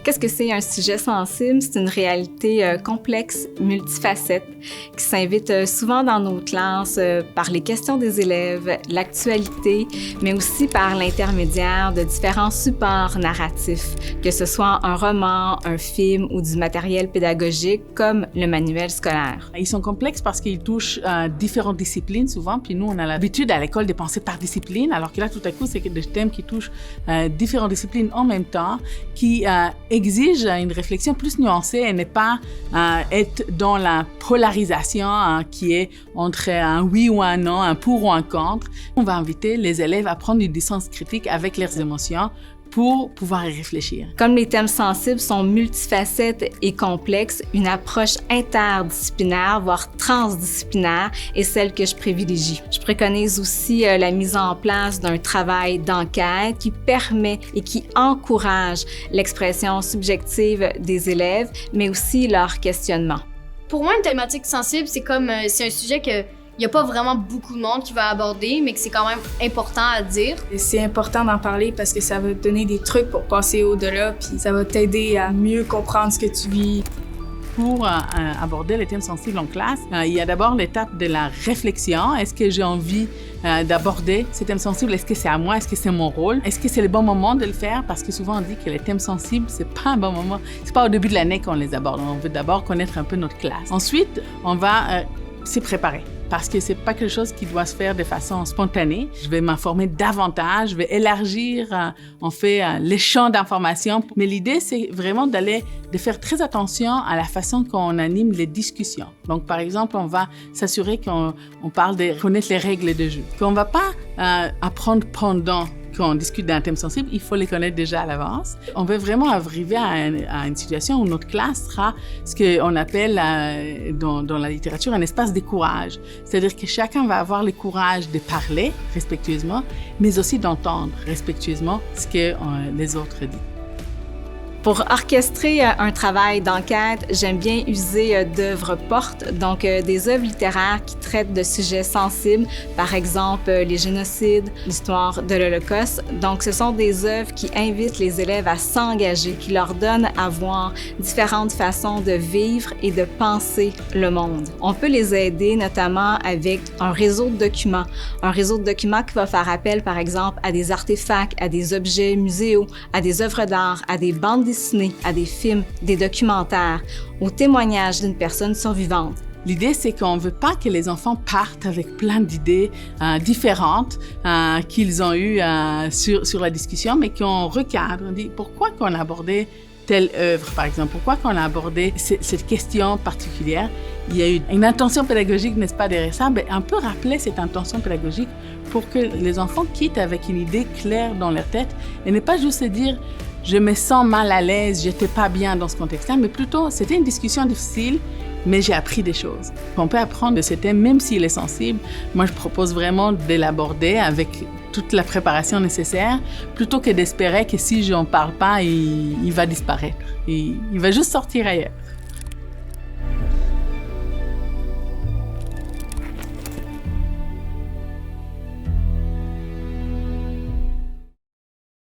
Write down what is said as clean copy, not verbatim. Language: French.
Qu'est-ce que c'est un sujet sensible? C'est une réalité complexe, multifacette, qui s'invite souvent dans nos classes par les questions des élèves, l'actualité, mais aussi par l'intermédiaire de différents supports narratifs, que ce soit un roman, un film ou du matériel pédagogique comme le manuel scolaire. Ils sont complexes parce qu'ils touchent différentes disciplines souvent, puis nous on a l'habitude à l'école de penser par discipline, alors que là tout à coup c'est des thèmes qui touchent différentes disciplines en même temps, qui exigent une réflexion plus nuancée et ne pas être dans la polarisation qui est entre un oui ou un non, un pour ou un contre. On va inviter les élèves à prendre une distance critique avec leurs émotions pour pouvoir y réfléchir. Comme les thèmes sensibles sont multifacettes et complexes, une approche interdisciplinaire, voire transdisciplinaire, est celle que je privilégie. Je préconise aussi la mise en place d'un travail d'enquête qui permet et qui encourage l'expression subjective des élèves, mais aussi leur questionnement. Pour moi, une thématique sensible, c'est un sujet que il n'y a pas vraiment beaucoup de monde qui va aborder, mais que c'est quand même important à dire. C'est important d'en parler parce que ça va te donner des trucs pour passer au-delà, puis ça va t'aider à mieux comprendre ce que tu vis. Pour aborder les thèmes sensibles en classe, il y a d'abord l'étape de la réflexion. Est-ce que j'ai envie d'aborder ces thèmes sensibles? Est-ce que c'est à moi? Est-ce que c'est mon rôle? Est-ce que c'est le bon moment de le faire? Parce que souvent on dit que les thèmes sensibles, c'est pas un bon moment. C'est pas au début de l'année qu'on les aborde. On veut d'abord connaître un peu notre classe. Ensuite, on va s'y préparer. Parce que c'est pas quelque chose qui doit se faire de façon spontanée. Je vais m'informer davantage, je vais élargir les champs d'information. Mais l'idée, c'est vraiment de faire très attention à la façon qu'on anime les discussions. Donc, par exemple, on va s'assurer qu'on parle de connaître les règles de jeu. Qu'on va pas apprendre pendant qu'on discute d'un thème sensible, il faut les connaître déjà à l'avance. On veut vraiment arriver à une situation où notre classe sera ce qu'on appelle dans la littérature un espace de courage. C'est-à-dire que chacun va avoir le courage de parler respectueusement, mais aussi d'entendre respectueusement ce que les autres disent. Pour orchestrer un travail d'enquête, j'aime bien user d'œuvres portes, donc des œuvres littéraires qui traitent de sujets sensibles, par exemple les génocides, l'histoire de l'Holocauste. Donc, ce sont des œuvres qui invitent les élèves à s'engager, qui leur donnent à voir différentes façons de vivre et de penser le monde. On peut les aider notamment avec un réseau de documents qui va faire appel, par exemple, à des artefacts, à des objets muséaux, à des œuvres d'art, à des bandes dessinées, à des films, des documentaires, aux témoignages d'une personne survivante. L'idée, c'est qu'on ne veut pas que les enfants partent avec plein d'idées différentes qu'ils ont eues sur la discussion, mais qu'on recadre. On dit pourquoi qu'on a abordé telle œuvre, par exemple, pourquoi qu'on a abordé cette question particulière. Il y a eu une intention pédagogique, n'est-ce pas, derrière ça, mais on peut rappeler cette intention pédagogique pour que les enfants quittent avec une idée claire dans leur tête et ne pas juste se dire je me sens mal à l'aise, j'étais pas bien dans ce contexte-là, mais plutôt, c'était une discussion difficile, mais j'ai appris des choses. On peut apprendre de ce thème, même s'il est sensible. Moi, je propose vraiment de l'aborder avec toute la préparation nécessaire, plutôt que d'espérer que si je n'en parle pas, il va disparaître. Il va juste sortir ailleurs.